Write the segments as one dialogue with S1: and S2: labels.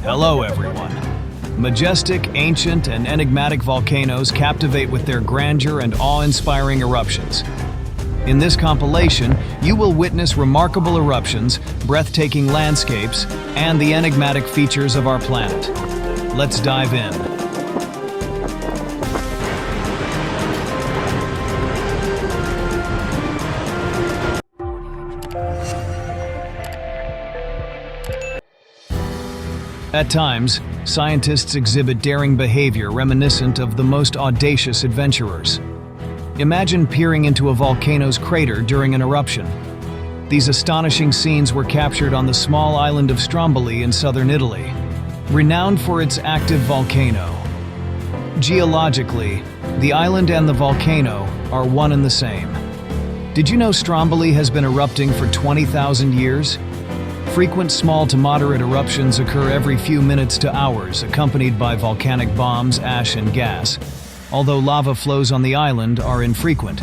S1: Hello everyone. Majestic, ancient, and enigmatic volcanoes captivate with their grandeur and awe-inspiring eruptions. In this compilation, you will witness remarkable eruptions, breathtaking landscapes, and the enigmatic features of our planet. Let's dive in. At times, scientists exhibit daring behavior reminiscent of the most audacious adventurers. Imagine peering into a volcano's crater during an eruption. These astonishing scenes were captured on the small island of Stromboli in southern Italy, renowned for its active volcano. Geologically, the island and the volcano are one and the same. Did you know Stromboli has been erupting for 20,000 years? Frequent small to moderate eruptions occur every few minutes to hours, accompanied by volcanic bombs, ash, and gas, although lava flows on the island are infrequent.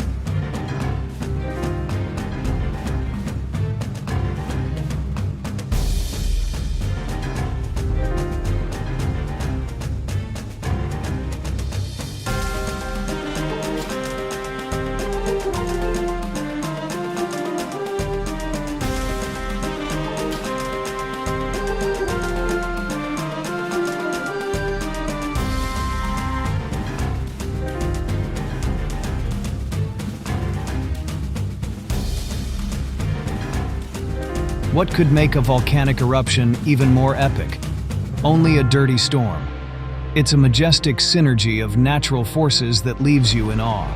S1: What could make a volcanic eruption even more epic? Only a dirty storm. It's a majestic synergy of natural forces that leaves you in awe.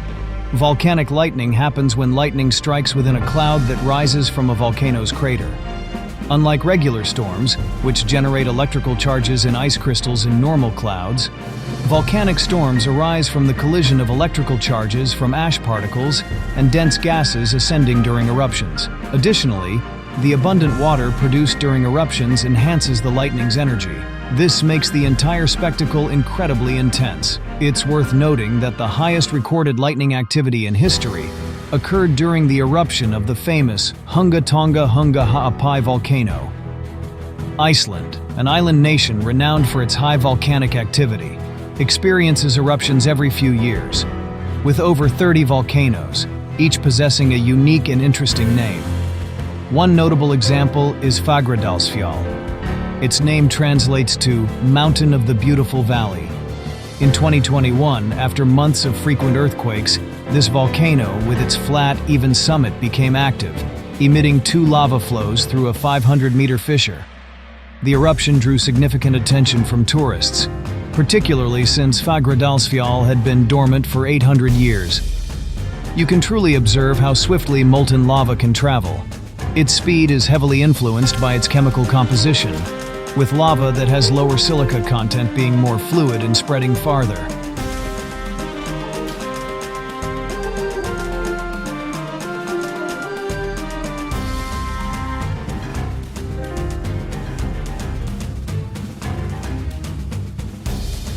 S1: Volcanic lightning happens when lightning strikes within a cloud that rises from a volcano's crater. Unlike regular storms, which generate electrical charges in ice crystals in normal clouds, volcanic storms arise from the collision of electrical charges from ash particles and dense gases ascending during eruptions. Additionally, the abundant water produced during eruptions enhances the lightning's energy. This makes the entire spectacle incredibly intense. It's worth noting that the highest recorded lightning activity in history occurred during the eruption of the famous Hunga Tonga Hunga Ha'apai volcano. Iceland, an island nation renowned for its high volcanic activity, experiences eruptions every few years, with over 30 volcanoes, each possessing a unique and interesting name. One notable example is Fagradalsfjall. Its name translates to Mountain of the Beautiful Valley. In 2021, after months of frequent earthquakes, this volcano, with its flat, even summit, became active, emitting 2 lava flows through a 500-meter fissure. The eruption drew significant attention from tourists, particularly since Fagradalsfjall had been dormant for 800 years. You can truly observe how swiftly molten lava can travel. Its speed is heavily influenced by its chemical composition, with lava that has lower silica content being more fluid and spreading farther.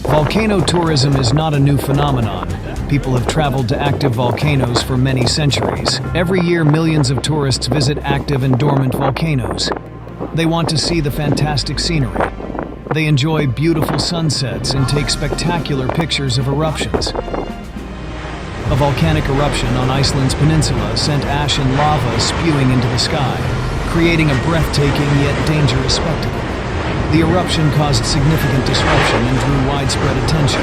S1: Volcano tourism is not a new phenomenon. People have traveled to active volcanoes for many centuries. Every year, millions of tourists visit active and dormant volcanoes. They want to see the fantastic scenery. They enjoy beautiful sunsets and take spectacular pictures of eruptions. A volcanic eruption on Iceland's peninsula sent ash and lava spewing into the sky, creating a breathtaking yet dangerous spectacle. The eruption caused significant disruption and drew widespread attention.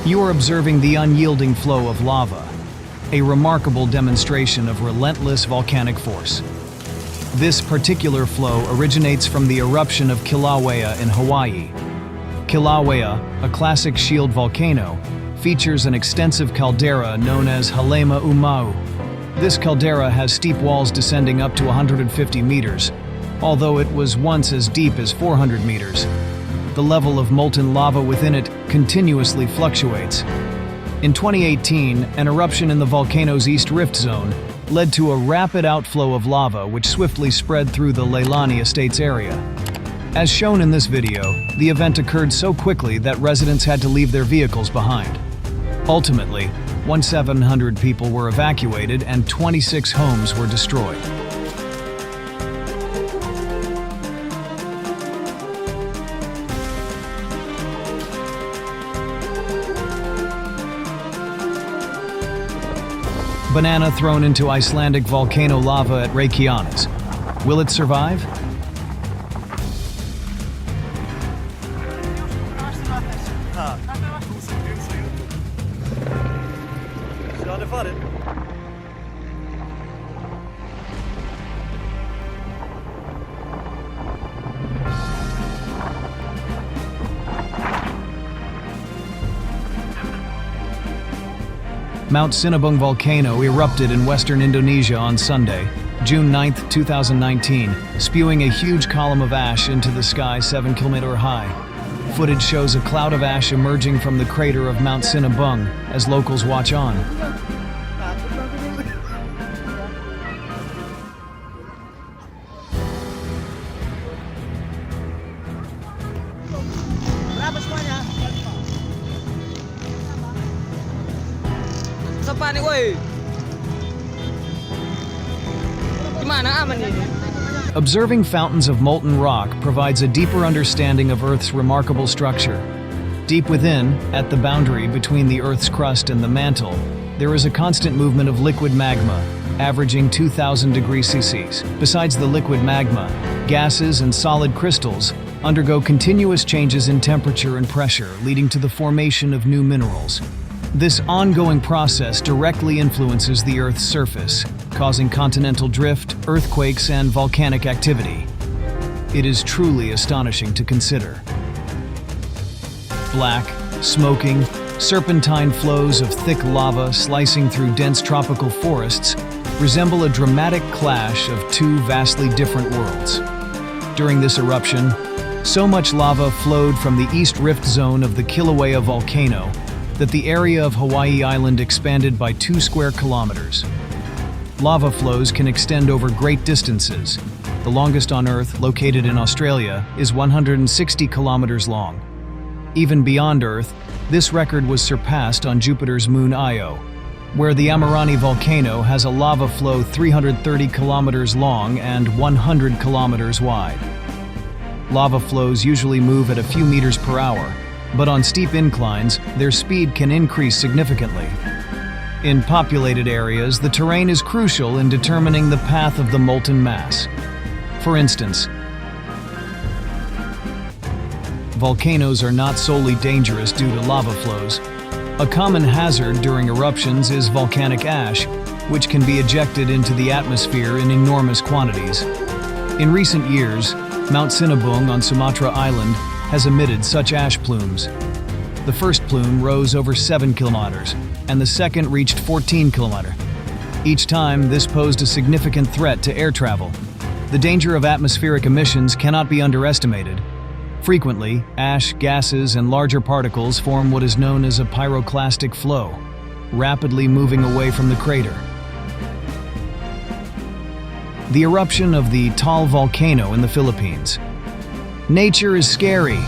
S1: You are observing the unyielding flow of lava, a remarkable demonstration of relentless volcanic force. This particular flow originates from the eruption of Kilauea in Hawaii. Kilauea, a classic shield volcano, features an extensive caldera known as Halema Umau. This caldera has steep walls descending up to 150 meters, although it was once as deep as 400 meters. The level of molten lava within it continuously fluctuates. In 2018, an eruption in the volcano's East Rift Zone led to a rapid outflow of lava which swiftly spread through the Leilani Estates area. As shown in this video, the event occurred so quickly that residents had to leave their vehicles behind. Ultimately, 1,700 people were evacuated and 26 homes were destroyed. Banana thrown into Icelandic volcano lava at Reykjanes. Will it survive? Mount Sinabung volcano erupted in western Indonesia on Sunday, June 9, 2019, spewing a huge column of ash into the sky 7-kilometer high. Footage shows a cloud of ash emerging from the crater of Mount Sinabung as locals watch on.
S2: Panik, woi. Gimana aman ini?
S1: Observing fountains of molten rock provides a deeper understanding of Earth's remarkable structure. Deep within, at the boundary between the Earth's crust and the mantle, there is a constant movement of liquid magma, averaging 2,000 degrees Celsius. Besides the liquid magma, gases and solid crystals undergo continuous changes in temperature and pressure, leading to the formation of new minerals. This ongoing process directly influences the Earth's surface, causing continental drift, earthquakes, and volcanic activity. It is truly astonishing to consider. Black, smoking, serpentine flows of thick lava slicing through dense tropical forests resemble a dramatic clash of two vastly different worlds. During this eruption, so much lava flowed from the East Rift Zone of the Kilauea volcano that the area of Hawaii Island expanded by 2 square kilometers. Lava flows can extend over great distances. The longest on Earth, located in Australia, is 160 kilometers long. Even beyond Earth, this record was surpassed on Jupiter's moon Io, where the Amarani volcano has a lava flow 330 kilometers long and 100 kilometers wide. Lava flows usually move at a few meters per hour, but on steep inclines, their speed can increase significantly. In populated areas, the terrain is crucial in determining the path of the molten mass. For instance, volcanoes are not solely dangerous due to lava flows. A common hazard during eruptions is volcanic ash, which can be ejected into the atmosphere in enormous quantities. In recent years, Mount Sinabung on Sumatra Island has emitted such ash plumes. The first plume rose over 7 kilometers, and the second reached 14 kilometers. Each time, this posed a significant threat to air travel. The danger of atmospheric emissions cannot be underestimated. Frequently, ash, gases, and larger particles form what is known as a pyroclastic flow, rapidly moving away from the crater. The eruption of the Taal volcano in the Philippines. Nature is scary.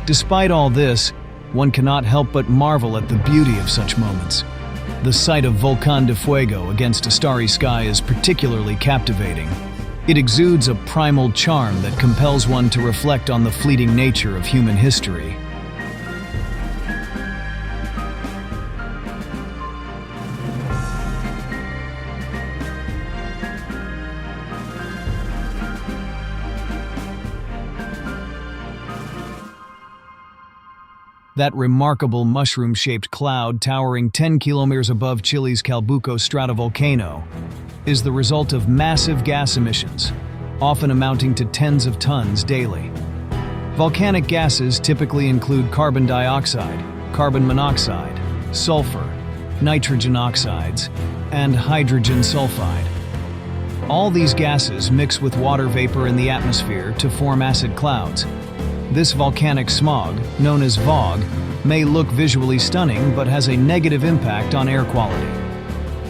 S1: Despite all this, one cannot help but marvel at the beauty of such moments. The sight of Volcán de Fuego against a starry sky is particularly captivating. It exudes a primal charm that compels one to reflect on the fleeting nature of human history. That remarkable mushroom-shaped cloud towering 10 kilometers above Chile's Calbuco stratovolcano is the result of massive gas emissions, often amounting to tens of tons daily. Volcanic gases typically include carbon dioxide, carbon monoxide, sulfur, nitrogen oxides, and hydrogen sulfide. All these gases mix with water vapor in the atmosphere to form acid clouds. This volcanic smog, known as VOG, may look visually stunning but has a negative impact on air quality.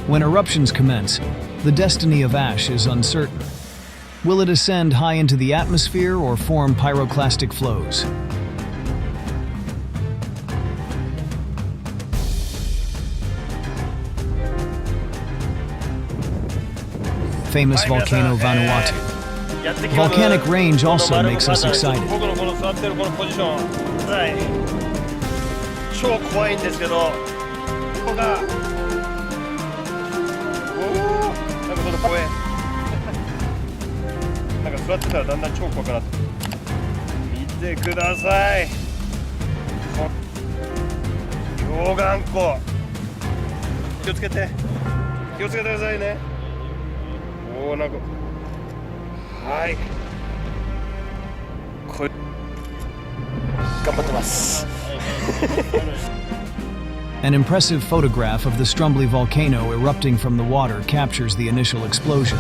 S1: When eruptions commence, the destiny of ash is uncertain. Will it ascend high into the atmosphere or form pyroclastic flows? Famous volcano Vanuatu. Volcanic range also makes us excited.
S3: 超怖いんですけど、ここが、なんかちょっと怖い。なんか座ってたらだんだん超怖くなって。見てください。溶岩湖。気をつけて。気をつけてくださいね。おお、なんか。はい。これ。頑張ってます。
S1: An impressive photograph of the Strumbly volcano erupting from the water captures the initial explosion.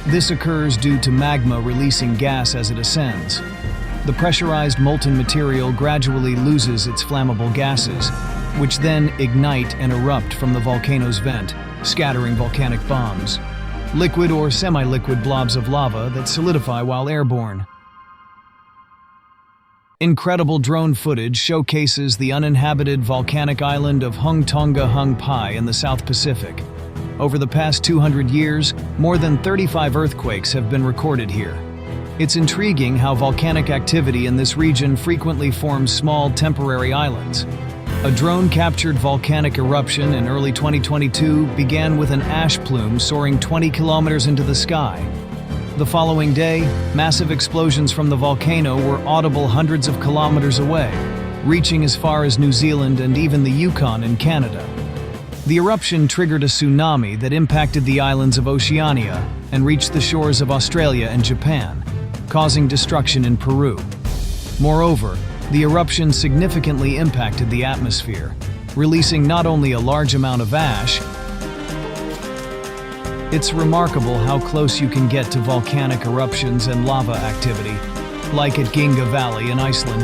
S1: This occurs due to magma releasing gas as it ascends. The pressurized molten material gradually loses its flammable gases, which then ignite and erupt from the volcano's vent, scattering volcanic bombs, liquid or semi-liquid blobs of lava that solidify while airborne. Incredible drone footage showcases the uninhabited volcanic island of Hung Tonga Hung Pai in the South Pacific. Over the past 200 years, more than 35 earthquakes have been recorded here. It's intriguing how volcanic activity in this region frequently forms small temporary islands. A drone-captured volcanic eruption in early 2022 began with an ash plume soaring 20 kilometers into the sky. The following day, massive explosions from the volcano were audible hundreds of kilometers away, reaching as far as New Zealand and even the Yukon in Canada. The eruption triggered a tsunami that impacted the islands of Oceania and reached the shores of Australia and Japan, causing destruction in Peru. Moreover, the eruption significantly impacted the atmosphere, releasing not only a large amount of ash. It's remarkable how close you can get to volcanic eruptions and lava activity, like at Ginga Valley in Iceland.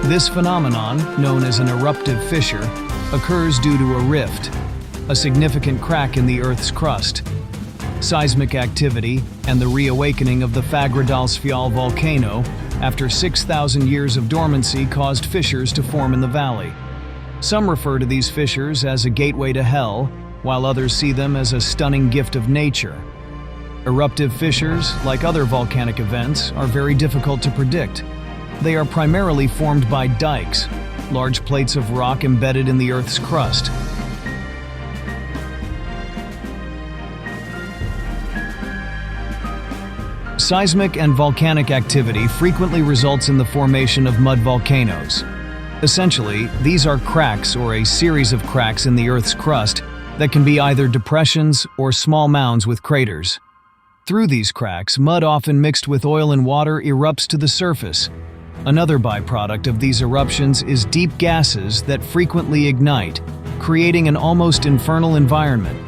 S1: This phenomenon, known as an eruptive fissure, occurs due to a rift, a significant crack in the Earth's crust. Seismic activity and the reawakening of the Fagradalsfjall volcano after 6,000 years of dormancy caused fissures to form in the valley. Some refer to these fissures as a gateway to hell, while others see them as a stunning gift of nature. Eruptive fissures, like other volcanic events, are very difficult to predict. They are primarily formed by dikes, large plates of rock embedded in the Earth's crust. Seismic and volcanic activity frequently results in the formation of mud volcanoes. Essentially, these are cracks or a series of cracks in the Earth's crust that can be either depressions or small mounds with craters. Through these cracks, mud often mixed with oil and water erupts to the surface. Another byproduct of these eruptions is deep gases that frequently ignite, creating an almost infernal environment.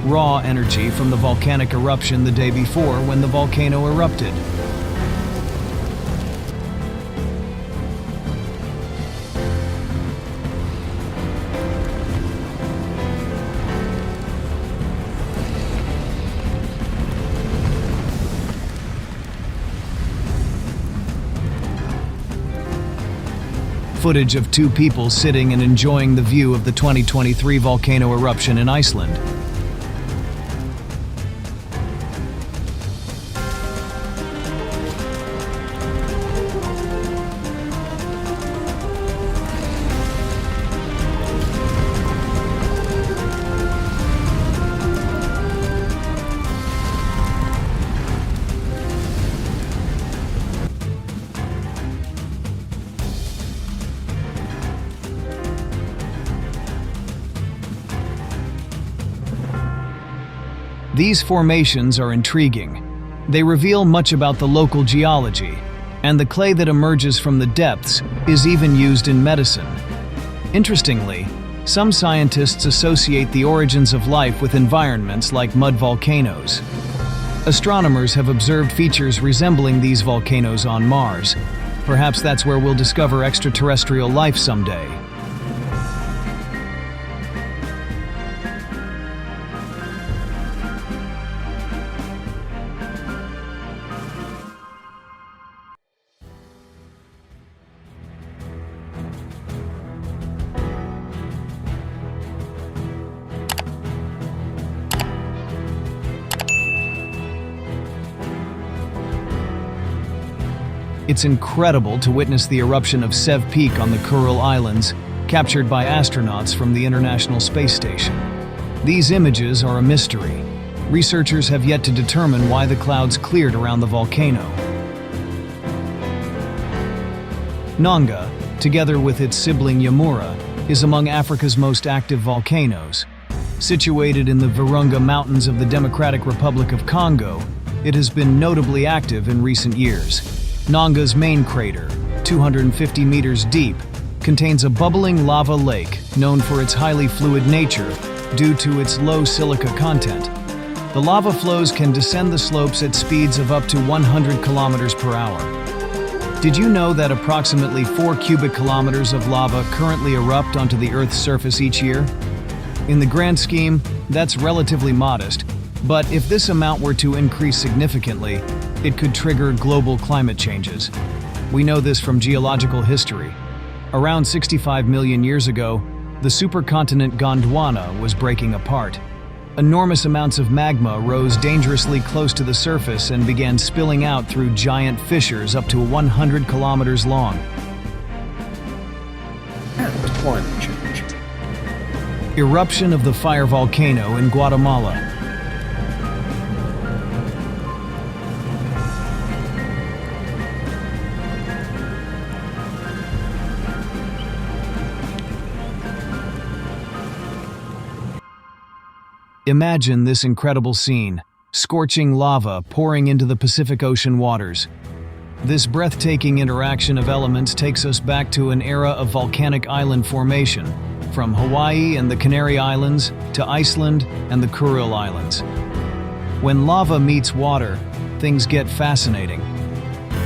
S1: Raw energy from the volcanic eruption the day before when the volcano erupted. footage of two people sitting and enjoying the view of the 2023 volcano eruption in Iceland. These formations are intriguing. They reveal much about the local geology, and the clay that emerges from the depths is even used in medicine. Interestingly, some scientists associate the origins of life with environments like mud volcanoes. Astronomers have observed features resembling these volcanoes on Mars. Perhaps that's where we'll discover extraterrestrial life someday. It's incredible to witness the eruption of Sev Peak on the Kuril Islands, captured by astronauts from the International Space Station. These images are a mystery. Researchers have yet to determine why the clouds cleared around the volcano. Nanga, together with its sibling Yamura, is among Africa's most active volcanoes. Situated in the Virunga Mountains of the Democratic Republic of Congo, it has been notably active in recent years. Nanga's main crater, 250 meters deep, contains a bubbling lava lake known for its highly fluid nature due to its low silica content. The lava flows can descend the slopes at speeds of up to 100 kilometers per hour. Did you know that approximately 4 cubic kilometers of lava currently erupt onto the Earth's surface each year? In the grand scheme, that's relatively modest, but if this amount were to increase significantly, it could trigger global climate changes. We know this from geological history. Around 65 million years ago, the supercontinent Gondwana was breaking apart. Enormous amounts of magma rose dangerously close to the surface and began spilling out through giant fissures up to 100 kilometers long.
S4: And climate change.
S1: Eruption of the fire volcano in Guatemala. Imagine this incredible scene, scorching lava pouring into the Pacific Ocean waters. This breathtaking interaction of elements takes us back to an era of volcanic island formation, from Hawaii and the Canary Islands to Iceland and the Kuril Islands. When lava meets water, things get fascinating.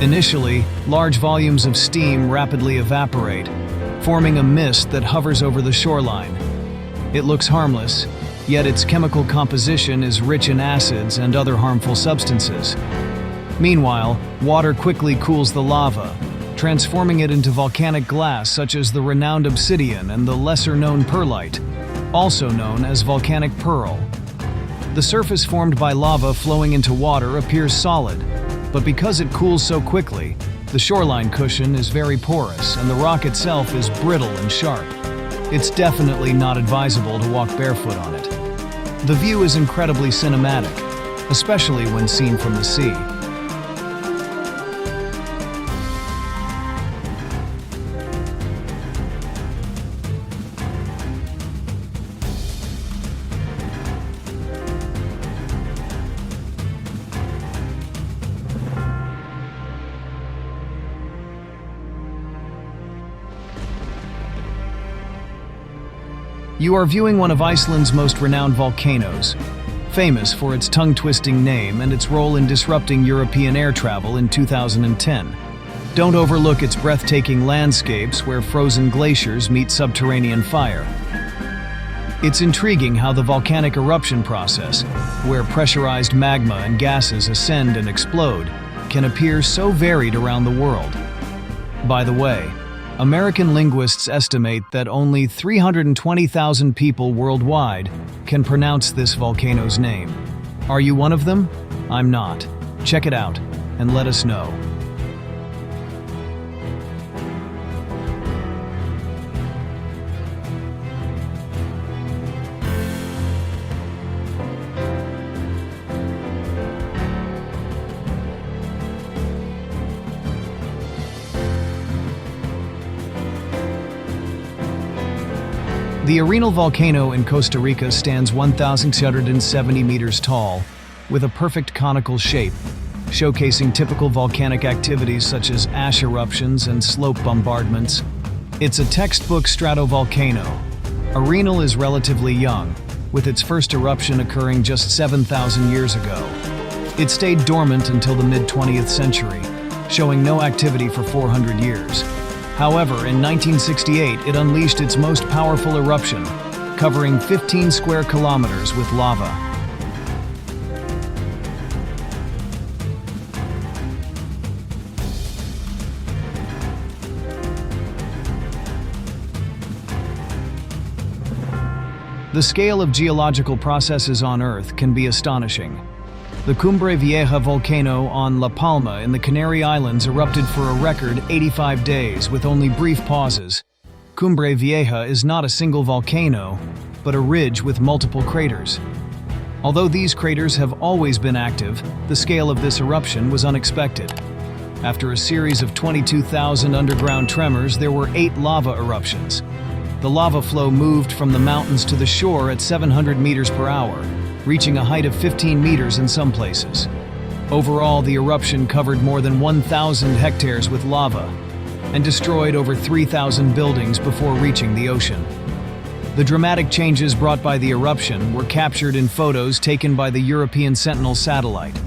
S1: Initially, large volumes of steam rapidly evaporate, forming a mist that hovers over the shoreline. It looks harmless, yet its chemical composition is rich in acids and other harmful substances. Meanwhile, water quickly cools the lava, transforming it into volcanic glass such as the renowned obsidian and the lesser-known perlite, also known as volcanic pearl. The surface formed by lava flowing into water appears solid, but because it cools so quickly, the shoreline cushion is very porous and the rock itself is brittle and sharp. It's definitely not advisable to walk barefoot on it. The view is incredibly cinematic, especially when seen from the sea. You are viewing one of Iceland's most renowned volcanoes, famous for its tongue-twisting name and its role in disrupting European air travel in 2010. Don't overlook its breathtaking landscapes where frozen glaciers meet subterranean fire. It's intriguing how the volcanic eruption process, where pressurized magma and gases ascend and explode, can appear so varied around the world. By the way, American linguists estimate that only 320,000 people worldwide can pronounce this volcano's name. Are you one of them? I'm not. Check it out and let us know. The Arenal volcano in Costa Rica stands 1,670 meters tall, with a perfect conical shape, showcasing typical volcanic activities such as ash eruptions and slope bombardments. It's a textbook stratovolcano. Arenal is relatively young, with its first eruption occurring just 7,000 years ago. It stayed dormant until the mid-20th century, showing no activity for 400 years. However, in 1968, it unleashed its most powerful eruption, covering 15 square kilometers with lava. The scale of geological processes on Earth can be astonishing. The Cumbre Vieja volcano on La Palma in the Canary Islands erupted for a record 85 days with only brief pauses. Cumbre Vieja is not a single volcano, but a ridge with multiple craters. Although these craters have always been active, the scale of this eruption was unexpected. After a series of 22,000 underground tremors, there were 8 lava eruptions. The lava flow moved from the mountains to the shore at 700 meters per hour, reaching a height of 15 meters in some places. Overall, the eruption covered more than 1,000 hectares with lava and destroyed over 3,000 buildings before reaching the ocean. The dramatic changes brought by the eruption were captured in photos taken by the European Sentinel satellite.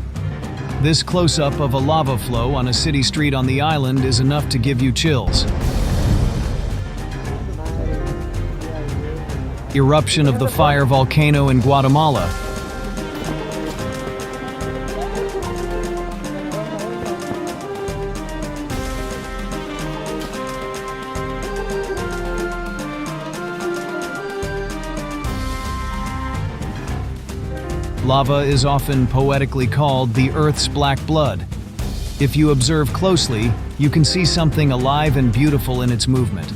S1: This close-up of a lava flow on a city street on the island is enough to give you chills. Eruption of the fire volcano in Guatemala. Lava is often poetically called the Earth's black blood. If you observe closely, you can see something alive and beautiful in its movement.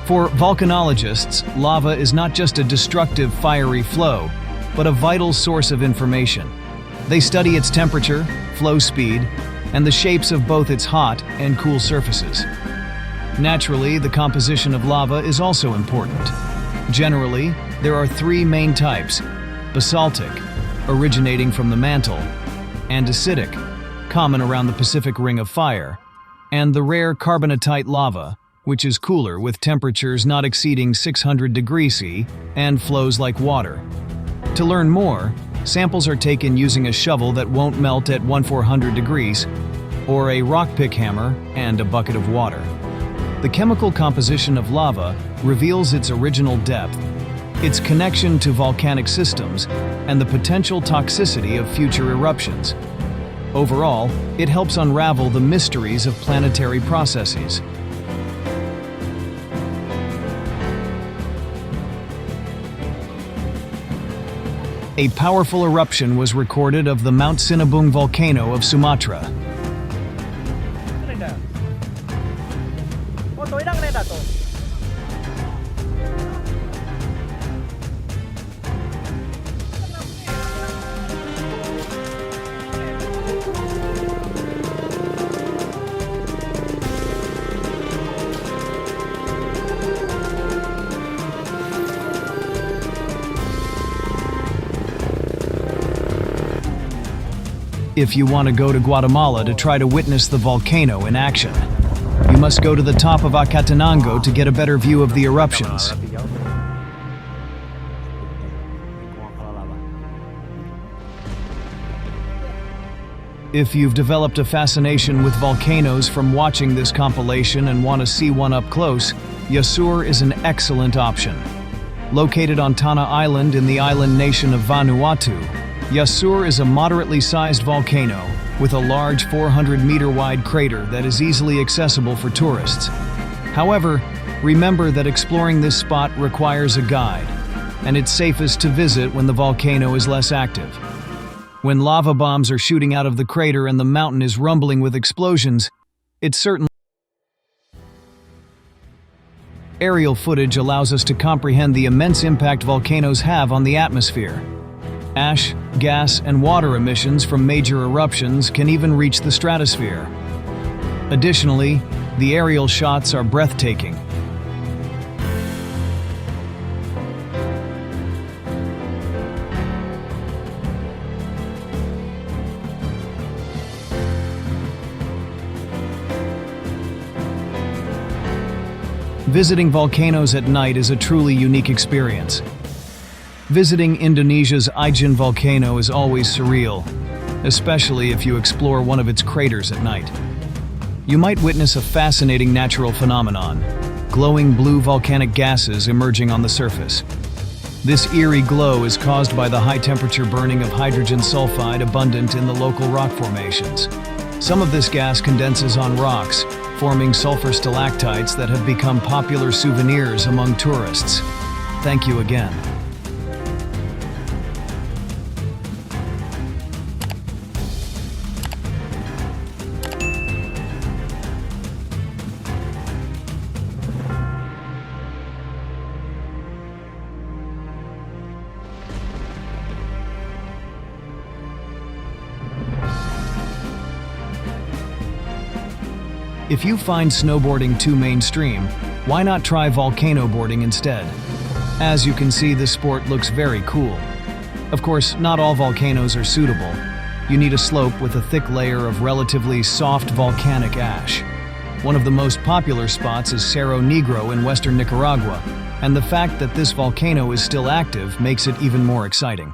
S1: For volcanologists, lava is not just a destructive, fiery flow, but a vital source of information. They study its temperature, flow speed, and the shapes of both its hot and cool surfaces. Naturally, the composition of lava is also important. Generally, there are 3 main types: basaltic, originating from the mantle, andesitic, common around the Pacific Ring of Fire, and the rare carbonatite lava, which is cooler with temperatures not exceeding 600 degrees C and flows like water. To learn more, samples are taken using a shovel that won't melt at 1400 degrees, or a rock pick hammer and a bucket of water. The chemical composition of lava reveals its original depth, its connection to volcanic systems, and the potential toxicity of future eruptions. Overall, it helps unravel the mysteries of planetary processes. A powerful eruption was recorded of the Mount Sinabung volcano of Sumatra. If you want to go to Guatemala to try to witness the volcano in action, you must go to the top of Acatenango to get a better view of the eruptions. If you've developed a fascination with volcanoes from watching this compilation and want to see one up close, Yasur is an excellent option. Located on Tana Island in the island nation of Vanuatu, Yasur is a moderately sized volcano with a large 400-meter-wide crater that is easily accessible for tourists. However, remember that exploring this spot requires a guide, and it's safest to visit when the volcano is less active. When lava bombs are shooting out of the crater and the mountain is rumbling with explosions, it's certainly. Aerial footage allows us to comprehend the immense impact volcanoes have on the atmosphere. Ash, gas, and water emissions from major eruptions can even reach the stratosphere. Additionally, the aerial shots are breathtaking. Visiting volcanoes at night is a truly unique experience. Visiting Indonesia's Ijen volcano is always surreal, especially if you explore one of its craters at night. You might witness a fascinating natural phenomenon, glowing blue volcanic gases emerging on the surface. This eerie glow is caused by the high-temperature burning of hydrogen sulfide abundant in the local rock formations. Some of this gas condenses on rocks, forming sulfur stalactites that have become popular souvenirs among tourists. Thank you again. If you find snowboarding too mainstream, why not try volcano boarding instead? As you can see, this sport looks very cool. Of course, not all volcanoes are suitable. You need a slope with a thick layer of relatively soft volcanic ash. One of the most popular spots is Cerro Negro in western Nicaragua, and the fact that this volcano is still active makes it even more exciting.